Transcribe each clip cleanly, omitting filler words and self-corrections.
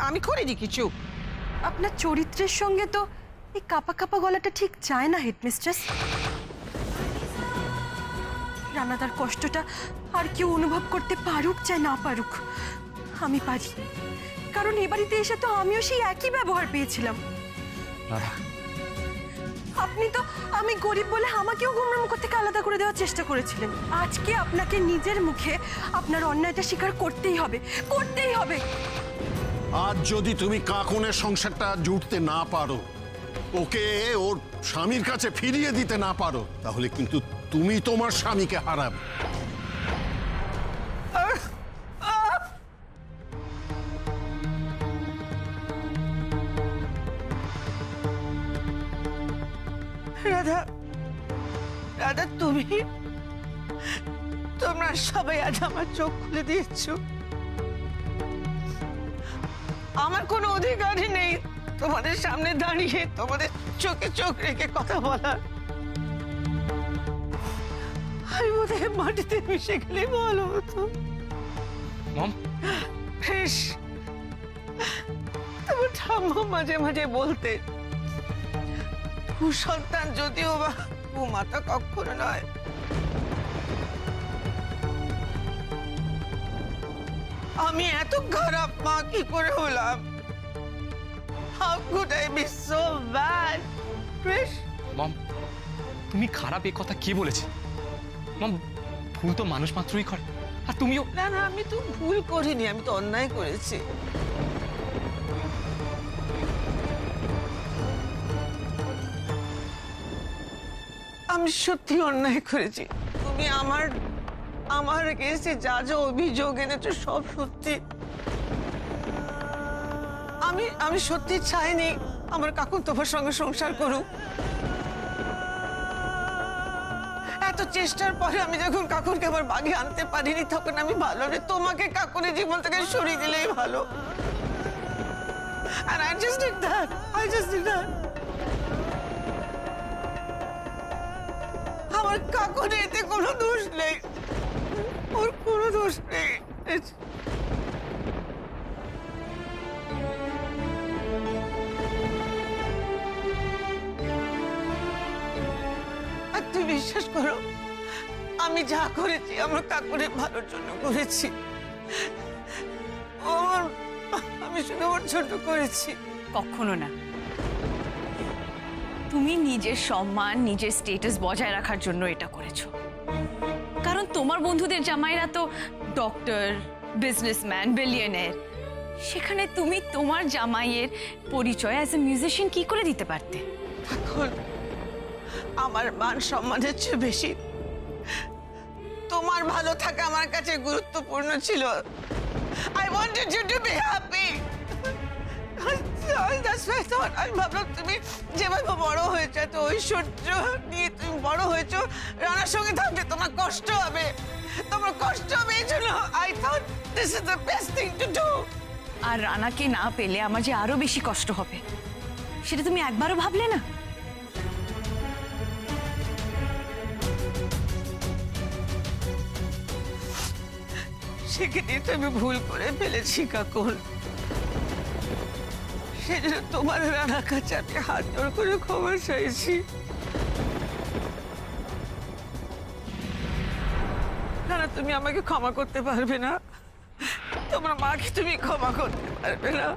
আমি করিনি কিছু। আপনার চরিত্রের সঙ্গে তো এই কাপা কাপা গলাটা ঠিক যায় না হেডমিস্ট্রেস। রানাদার কষ্টটা আর কেউ অনুভব করতে পারুক চাই না পারুক, আমি পারি। কারণ এ বাড়িতে এসে তো আমিও সেই একই ব্যবহার পেয়েছিলাম। আপনি তো আমি গরিব বলে আমাকেও গুমরাম থেকে আলাদা করে দেওয়ার চেষ্টা করেছিলেন। আজকে আপনাকে নিজের মুখে আপনার অন্যায়টা স্বীকার করতেই হবে, করতেই হবে। আজ যদি তুমি কাকনের সংসারটা জুটতে না পারো, ওকে ওর স্বামীর কাছে ফিরিয়ে দিতে না পারো, তাহলে কিন্তু তুমি তোমার স্বামীকে হারাবে। রাধা, রাধা, তোমরা সবাই আজ আমার চোখ খুলে দিয়েছো। আমার কোনো অধিকারই নেই তোমাদের সামনে দাঁড়িয়ে তোমাদের চোখে চোখ রেখে কথা বলার। আমি বোধহয় মাটিতে মিশে গেলে ভালো হতো। বেশ, তোমার ঠাম্মা মাঝে মাঝে বলতে, কুসন্তান যদিও বা কুমাতা কখনো নয়। আমি এত খারাপ মা কি করে হলাম? How could I be so bad? Krish? মম, তুমি খারাপ এই কথা কে বলেছে? মম, ভুল তো মানুষ মাত্রই করে, আর তুমিও। না না, আমি তো ভুল করিনি, আমি তো অন্যায় করেছি। আমি সত্যি অন্যায় করেছি। তুমি আমার কেসে যা যা অভিযোগ এনেছো সব সত্যি। আমি সত্যি চাইনি আমার কাকুন তোমার সঙ্গে সংসার করুক। এত চেষ্টার পরে আমি যখন কাকুরকে আবার বাগে আনতে পারিনি, তখন আমি ভাবলাম তোমাকে কাকুরের জীবন থেকে সরিয়ে দিলেই ভালো। And I just did that. আমার কাকুর এতে কোনো দোষ নেই, ওর কোনো দোষ নেই। আর তুই বিশ্বাস করো, আমি যা করেছি আমার কাকুরের ভালোর জন্য করেছি। আমি শুধু ওর জন্য করেছি। কখনো না। তুমি নিজের সম্মান, নিজের স্ট্যাটাস বজায় রাখার জন্য এটা করেছো। কারণ তোমার বন্ধুদের জামাইরা তো ডক্টর, বিজনেসম্যান, বিলিয়নার। সেখানে তুমি তোমার জামাইয়ের পরিচয় অ্যাজ এ মিউজিশিয়ান কি করে দিতে পারতে? এখন আমার মান সম্মানের চেয়ে বেশি তোমার ভালো থাকা আমার কাছে গুরুত্বপূর্ণ ছিল। I wanted you to be happy. That's why I thought, আমি ভাবলাম তুমি যেভাবে বড় হয়েছো, এত ঐশ্বর্য নিয়ে তুমি বড় হয়েছো, রানার সঙ্গে থাকবে তোমার কষ্ট হবে, এই জন্য I thought this is the best thing to do. আর রানাকে না পেলে আমার যে আরো বেশি কষ্ট হবে, সেটা তুমি একবারও ভাবলে না? সেখানে তো আমি ভুল করে ফেলেছি কাকুন। সেজন্য তোমার রানার কাছে আমি হাত জোড় করে ক্ষমা চাইছি। রানা, তুমি আমাকে ক্ষমা করতে পারবে না? তোমার মাকে তুমি ক্ষমা করতে পারবে না?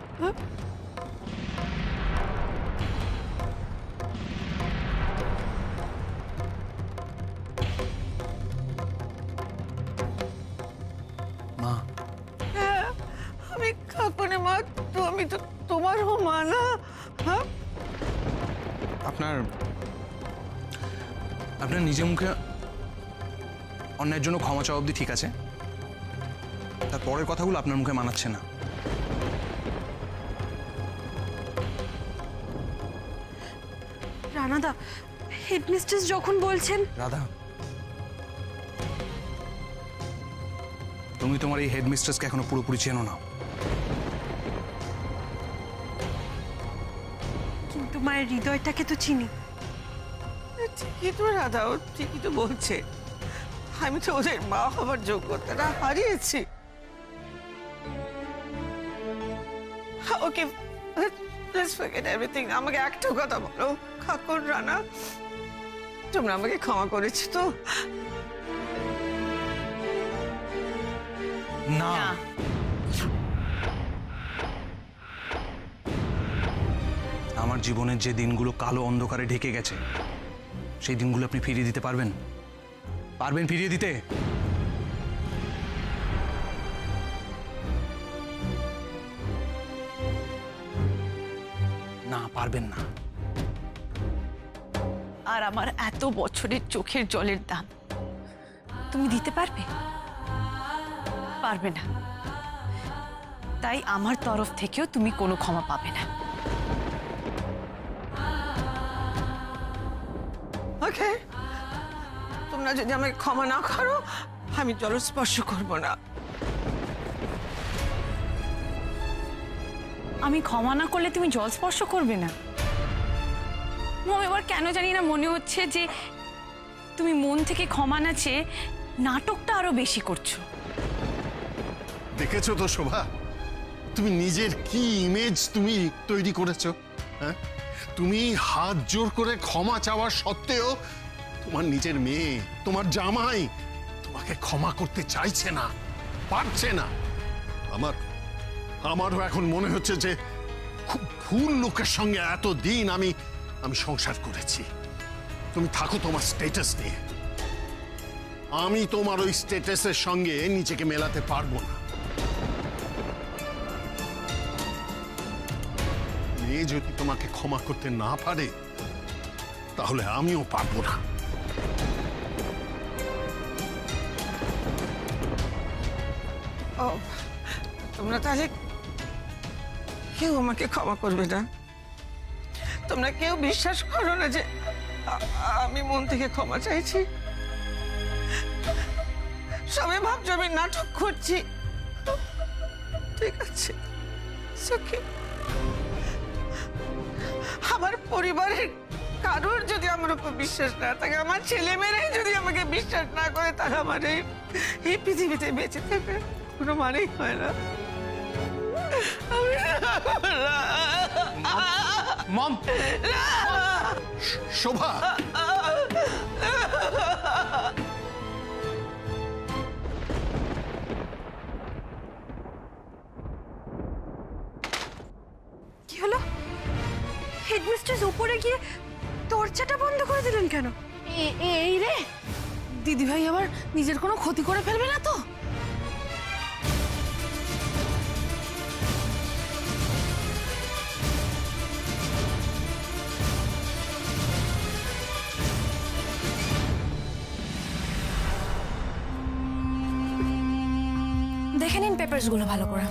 মা, হ্যাঁ, আমি কাকুনের মা, তো আমি তো তোমারও মা না? হ্যাঁ, আপনার নিজের মুখে অন্যায়ের জন্য ক্ষমা চাওয়া অবধি ঠিক আছে, তার পরের কথাগুলো আপনার মুখে মানাচ্ছে না। রানাদা, হেডমিস্ট্রেস যখন বলছেন। রাধা, তুমি তোমার এই হেডমিস্ট্রেসকে এখনো পুরোপুরি চেনো না। কিন্তু মায়ের হৃদয়টাকে তো চিনি। ঠিকই তো রাধা, ও ঠিকই তো বলছে। আমি তো ওদের মা হবার যোগ্যতাটা হারিয়েছি। Okay let's forget everything. আমাকে একটা কথা বলো কাকুন, রানা, তোমরা আমাকে ক্ষমা করেছো তো? না, না। আমার জীবনের যে দিনগুলো কালো অন্ধকারে ঢেকে গেছে সেই দিনগুলো আপনি ফিরিয়ে দিতে পারবেন? পারবেন ফিরিয়ে দিতে? না, পারবেন না। আর আমার এত বছরের চোখের জলের দাম তুমি দিতে পারবে? পারবে না। তাই আমার তরফ থেকেও তুমি কোনো ক্ষমা পাবে না। ওকে, তোমরা যদি আমাকে ক্ষমা না করো আমি জলস্পর্শ করবো না। আমি ক্ষমা না করলে তুমি জল স্পর্শ করবে না? মম, এবার কেন জানি না মনে হচ্ছে যে তুমি মন থেকে ক্ষমা না চেয়ে নাটকটা আরো বেশি করছো। দেখেছো তো শোভা, তুমি নিজের কি ইমেজ তুমি তৈরি করেছো? হ্যাঁ, তুমি হাত জোর করে ক্ষমা চাওয়ার সত্ত্বেও তোমার নিজের মেয়ে, তোমার জামাই তোমাকে ক্ষমা করতে চাইছে না, পারছে না। আমারও এখন মনে হচ্ছে যে খুব ভুল লোকের সঙ্গে এতদিন আমি সংসার করেছি। তুমি থাকো তোমার স্ট্যাটাস নিয়ে, আমি তোমার ওই স্ট্যাটাসের সঙ্গে নিজেকে মেলাতে পারবো না। মেয়ে যদি তোমাকে ক্ষমা করতে না পারে তাহলে আমিও পারবো না। ও, তোমরা তাহলে কেউ আমাকে ক্ষমা করবে না? তোমরা কেউ বিশ্বাস করো না যে আমি মন থেকে ক্ষমা চাইছি? সবাই ভাবছো আমি নাটক করছি। ঠিক আছে, it's okay। আমার পরিবারের কারোর যদি আমার উপর বিশ্বাস না থাকে, আমার ছেলেমেয়েরাই যদি আমাকে বিশ্বাস না করে, তাহলে আমার এই পৃথিবীতে বেঁচে থাকবে কোনো মানেই হয় না। মম, শোভা, কি হলো? হেডমিস্ট্রেস উপরে গিয়ে দরজাটা বন্ধ করে দিলেন কেন? এই রে, দিদিভাই আবার নিজের কোনো ক্ষতি করে ফেলবে না তো? দেখে নিন পেপারসগুলো ভালো করে।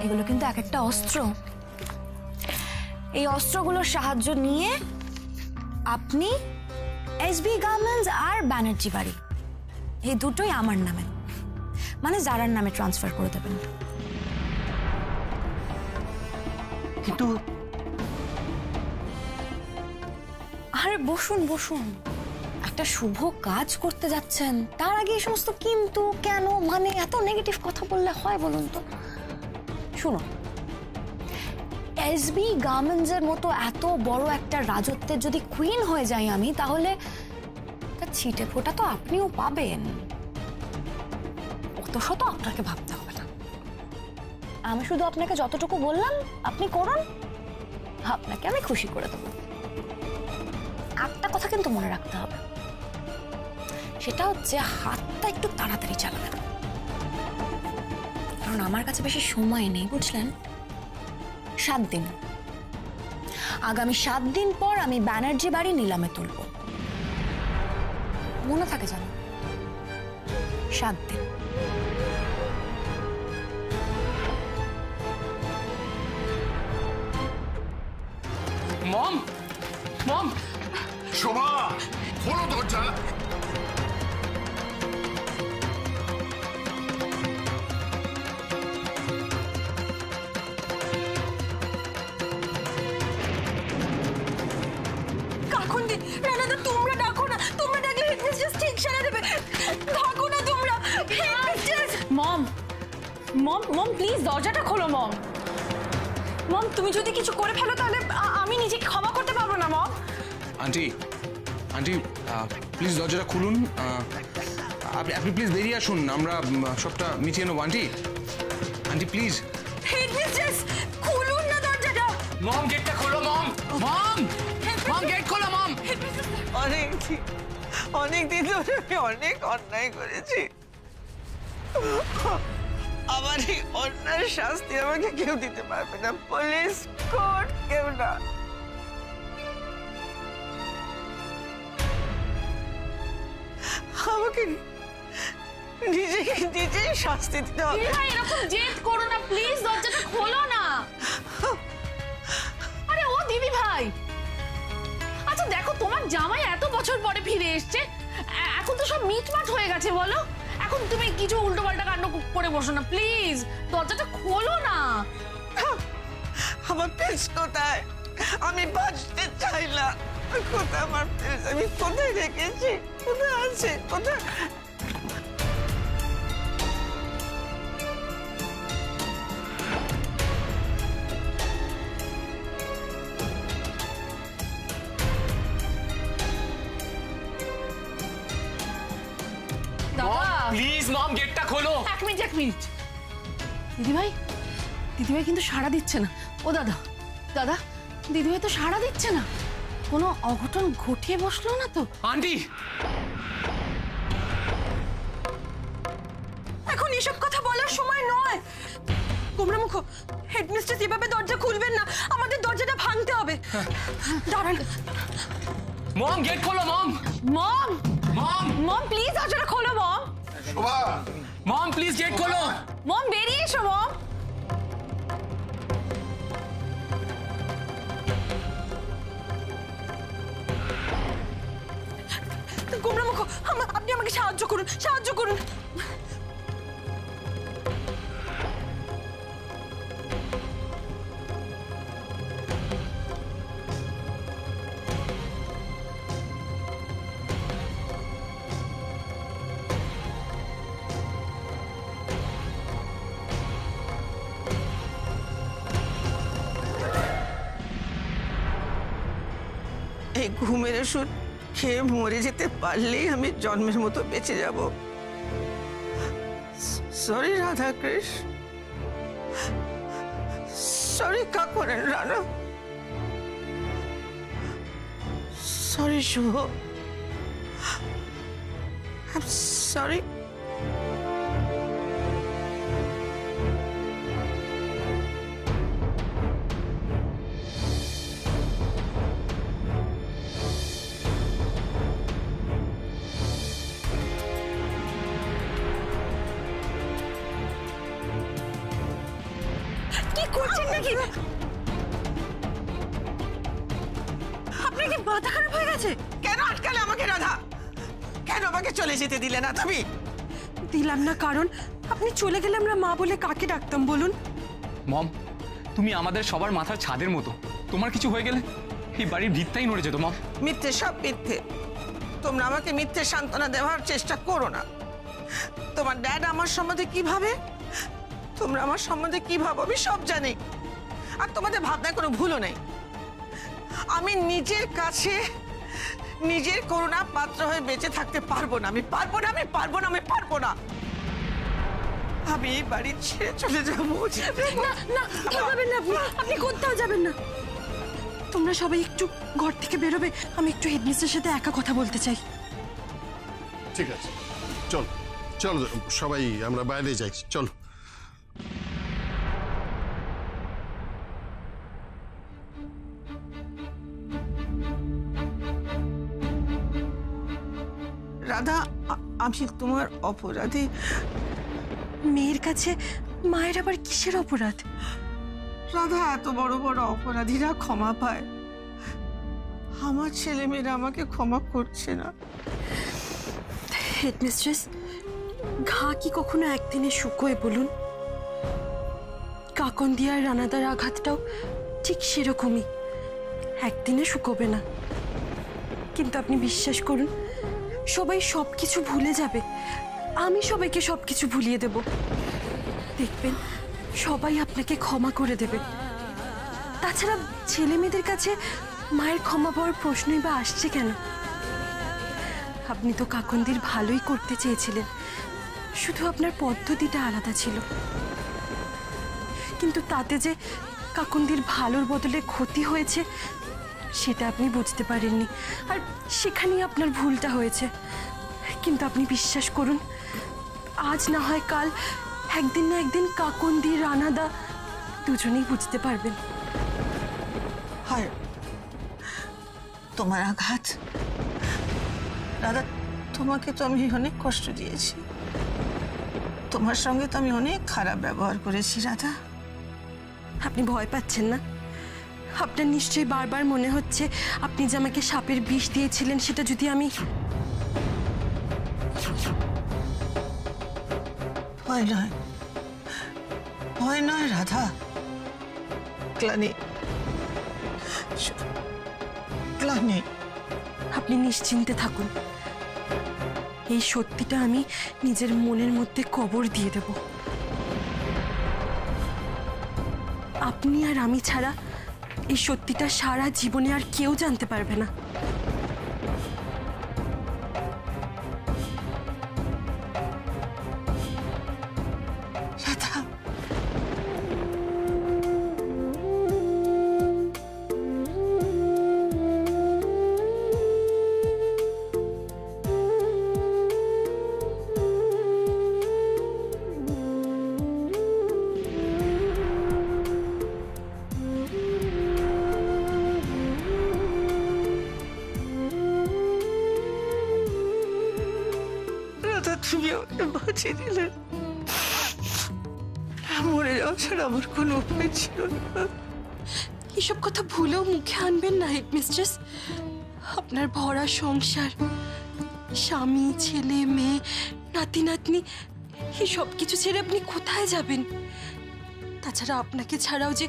এগুলো কিন্তু এক একটা অস্ত্র। এই অস্ত্রগুলোর সাহায্য নিয়ে আপনি এসবি গার্মেন্টস আর ব্যানার্জি বাড়ি এই দুটোই আমার নামে, মানে জারার নামে ট্রান্সফার করে দেবেন। কিন্তু আরে বসুন বসুন, একটা শুভ কাজ করতে যাচ্ছেন, তার আগে এই সমস্ত কিন্তু কেন মানে এত নেগেটিভ কথা বললে হয় বলুন তো? শুনুন, এসবি গার্মেন্টস এর মতো এত বড় একটা রাজত্বের যদি কুইন হয়ে যাই আমি, তাহলে তার ছিটে ফোঁটা তো আপনিও পাবেন। অত শত আপনাকে ভাবতে হবে না। আমি শুধু আপনাকে যতটুকু বললাম আপনি করুন, আপনাকে আমি খুশি করে দেবো। একটা কথা কিন্তু মনে রাখতে হবে, সেটা হচ্ছে হাতটা একটু তাড়াতাড়ি চালাবেন, কারণ আমার কাছে বেশি সময় নেই, বুঝলেন? 7 দিন, আগামী 7 দিন পর আমি ব্যানার্জি বাড়ি নিলামে তুলব। মনে থাকে জানো, 7 দিন। মম, মম, শোভা, খোলো দরজা। কাকুন্দি, রানাদা, তোমরা ডাকো না, তোমরা ডাকলে হেডমিস্ট্রেস ঠিক সারা দেবে। ডাকো না তোমরা, headmistress. Mom, mom, mom, please দরজাটা খোলো মম। মম তুমি যদি কিছু করে ফেলো তাহলে আমি নিজেকে ক্ষমা করতে পারবো না মম। আন্টি আন্টি প্লিজ দরজাটা খুলুন। আপনি প্লিজ বেরিয়ে আসুন, আমরা সবটা মিটিয়ে নেবো। Aunty aunty please. হেডমিস্ট্রেস খুলুন না দরজাটা। মম গেটটা খোলো মম। মম মম গেট খোলো মম। অনেক দিন ধরে আমি অনেক অন্যায় করেছি। আমার এই অন্যায়ের শাস্তি আমাকে কেউ দিতে পারবে না, পুলিশ কোর্ট কেউ না। আমাকে নিজেই শাস্তি দিতে হবে। দিদি ভাই এরকম জেদ করো না প্লিজ, দরজাটা খোলো না। আরে ও দিদি ভাই, আচ্ছা দেখো তোমার জামাই এত বছর পরে ফিরে এসছে, এখন তো সব মিটমাট হয়ে গেছে বলো। এখন তুমি কিছু উল্টোপাল্টা কাণ্ড করে বসো না প্লিজ, দরজাটা খোলো না। আমার পেজ কোথায়? আমি বাঁচতে চাই না। কোথায় আমার পেজ? আমি কোথায় রেখেছি? কোথায় আছে? কোথায়? দাদা প্লিজ মম গেটটা খোলো। এক মিনিট দিদিভাই কিন্তু সাড়া দিচ্ছে না। ও দাদা দাদা দিদিভাই তো সাড়া দিচ্ছে না, কোনো অঘটন ঘটিয়ে বসলো না তো? আন্টি এখন এসব কথা বলার সময় নয়। গোমরামুখ, হেডমিস্ট্রেস এভাবে দরজা খুলবেন না, আমাদের দরজাটা ভাঙতে হবে। দাঁড়ান। মম গেট খোলো মম। মম মম মম প্লিজ দরজাটা খোলো মম। শোভা, মম প্লিজ গেট খোলো। মম বেরিয়ে এসো মম। গোমরামুখ, আপনি আমাকে সাহায্য করুন। এই ঘুমের ওষুধ খেয়ে মরে যেতে পারলেই আমি জন্মের মতো বেঁচে যাব। সরি রাধা কৃষ্ণ, সরি কাকুরেন রানা, সরি শুভ, সরি। কি করছেন নাকি? আপনার কি মাথা খারাপ হয়ে গেছে? কেন আটকালে আমাকে রাধা? কেন আমাকে চলে যেতে দিলে না তুমি? দিলাম না কারণ আপনি চলে গেলে আমরা মা বলে কাকে ডাকতাম বলুন? মম তুমি আমাদের সবার মাথার ছাদের মতো, তোমার কিছু হয়ে গেলে এই বাড়ির ভিতটাই নড়ে যেত মম। মিথ্যে, সব মিথ্যে। তোমরা আমাকে মিথ্যে সান্ত্বনা দেওয়ার চেষ্টা করো না। তোমার ড্যাড আমার সম্বন্ধে কি ভাবে, তোমরা আমার সম্বন্ধে কি ভাবো আমি সব জানি। আর তোমাদের ভাবনায় কোনো ভুলও নেই। আমি নিজের কাছে নিজের করুণা পাত্র হয়ে বেঁচে থাকতে পারবো না। আমি পারবো না। আমি এই বাড়ি ছেড়ে চলে যাবো। না, যাবেন না আপনি কোথাও যাবেন না। তোমরা সবাই একটু ঘর থেকে বেরোবে, আমি একটু হেডমিস্ট্রেসের সাথে একা কথা বলতে চাই। ঠিক আছে, চলো সবাই আমরা বাইরে যাই, চলো। রাধা, আমি তোমার অপরাধী। মেয়ের কাছে মায়ের আবার কিসের অপরাধ? রাধা, এত বড় বড় অপরাধীরা ক্ষমা পায়, আমার ছেলেমেয়েরা আমাকে ক্ষমা করছে না। হেডমিস্ট্রেস, ঘা কি কখনো একদিনে শুকোয় বলুন? কাকন্দিয়ার রানাদার আঘাতটাও ঠিক সেরকমই, একদিনে শুকোবে না। কিন্তু আপনি বিশ্বাস করুন, সবাই সবকিছু ভুলে যাবে। আমি সবাইকে সবকিছু ভুলিয়ে দেব। দেখবেন সবাই আপনাকে ক্ষমা করে দেবে। তাছাড়া ছেলে মেয়েদের কাছে মায়ের ক্ষমা পাওয়ার প্রশ্নই বা আসছে কেন? আপনি তো কাকন্দির ভালোই করতে চেয়েছিলেন, শুধু আপনার পদ্ধতিটা আলাদা ছিল। কিন্তু তাতে যে কাকন্দির ভালোর বদলে ক্ষতি হয়েছে সেটা আপনি বুঝতে পারেননি, আর সেখানেই আপনার ভুলটা হয়েছে। কিন্তু আপনি বিশ্বাস করুন, আজ না হয় কাল, একদিন না একদিন কাকন্দি রানাদা দুজনেই বুঝতে পারবেন। আর তোমার আঘাত, দাদা, তোমাকে তো আমি অনেক কষ্ট দিয়েছি, তোমার সঙ্গে তো আমি অনেক খারাপ ব্যবহার করেছি রাধা। আপনি ভয় পাচ্ছেন না? আপনার নিশ্চয়ই বারবার মনে হচ্ছে আপনি যে আমাকে সাপের বিষ দিয়েছিলেন সেটা যদি আমি... ভয় নয়, ভয় নয় রাধা, গ্লানি, শুধু গ্লানি। আপনি নিশ্চিন্তে থাকুন, এই সত্যিটা আমি নিজের মনের মধ্যে কবর দিয়ে দেব। আপনি আর আমি ছাড়া এই সত্যিটা সারা জীবনে আর কেউ জানতে পারবে না। রাধা, রাধা, তুমি আমাকে বাঁচিয়ে দিলে। মরে যাওয়া ছাড়া আমার কোনো উপায় ছিল না। এসব কথা ভুলেও মুখে আনবেন না হেডমিস্ট্রেস। আপনার ভরা সংসার, স্বামী, ছেলে, মেয়ে, নাতি নাতনি, এই সব কিছু ছেড়ে আপনি কোথায় যাবেন? তাছাড়া আপনাকে ছাড়াও যে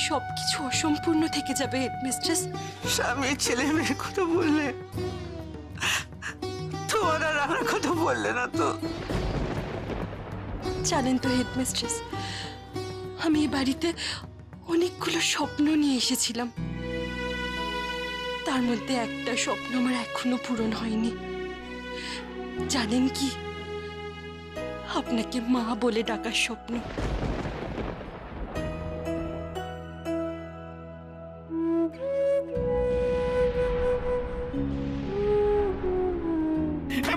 সব কিছু অসম্পূর্ণ থেকে যাবে হেডমিস্ট্রেস। স্বামী, ছেলে মেয়ের কথা বললে, তোমার আর আমার কথা বললে না তো? জানেন তো হেডমিস্ট্রেস, আমি এই বাড়িতে অনেকগুলো স্বপ্ন নিয়ে এসেছিলাম, তার মধ্যে একটা স্বপ্ন আমার এখনো পূরণ হয়নি। জানেন কি? আপনাকে মা বলে ডাকার স্বপ্ন।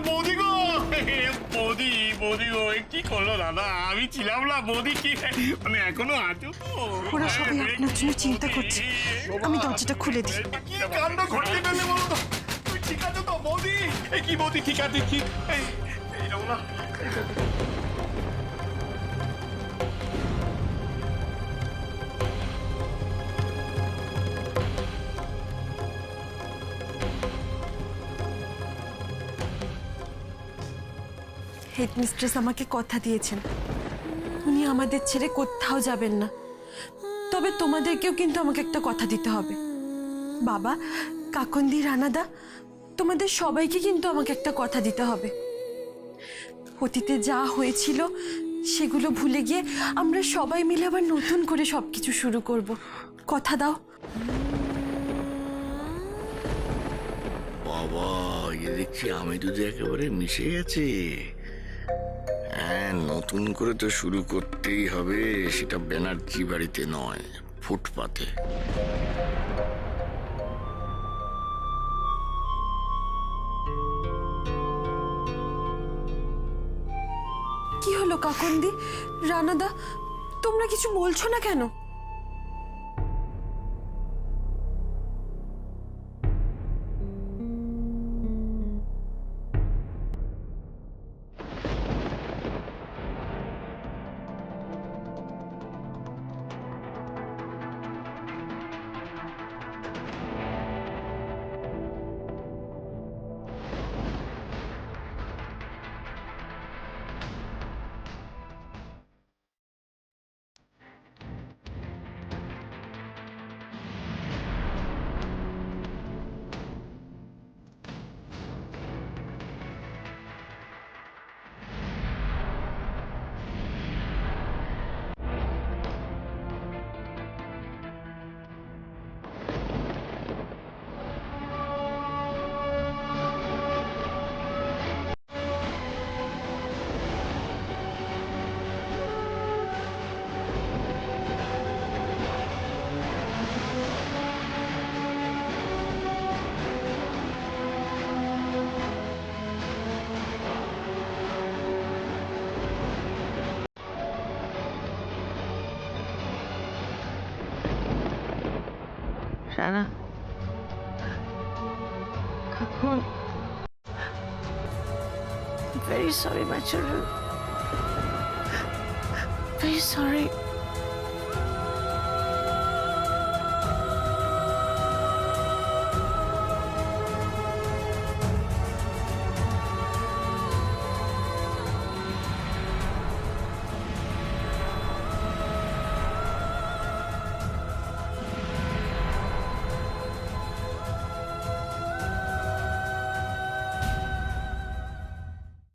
বৌদি গো, বৌদি, বৌদি গো, এ কি করলো দাদা? আমি ছিলাম না, বৌদি কি মানে এখনো আছো তো? ওরা সবাই আপনার জন্য চিন্তা করছে, আমি দরজাটা খুলে দিই। কি কাণ্ড ঘটতে গেলে বলো তো? তুমি ঠিক আছো তো বৌদি? এ কি বৌদি, ঠিক আছে? কি এই যাবো না? হেডমিস্ট্রেস আমাকে কথা দিয়েছেন, উনি আমাদের ছেড়ে কোথাও যাবেন না। তবে তোমাদেরকেও কিন্তু আমাকে একটা কথা দিতে হবে। বাবা, কাকন্দি, রানাদা, তোমাদের সবাইকে কিন্তু আমাকে একটা কথা দিতে হবে। অতীতে যা হয়েছিল সেগুলো ভুলে গিয়ে আমরা সবাই মিলে আবার নতুন করে সবকিছু শুরু করব। কথা দাও। বাবা, এ দেখছি আমি দুধে একেবারে মিশে গেছে। হ্যাঁ, নতুন করে তো শুরু করতেই হবে, সেটা ব্যানার্জি বাড়িতে নয়, ফুটপাতে। কি হলো কাকন্দি, রানাদা, তোমরা কিছু বলছো না কেন? রানা এখন very sorry my children, very sorry.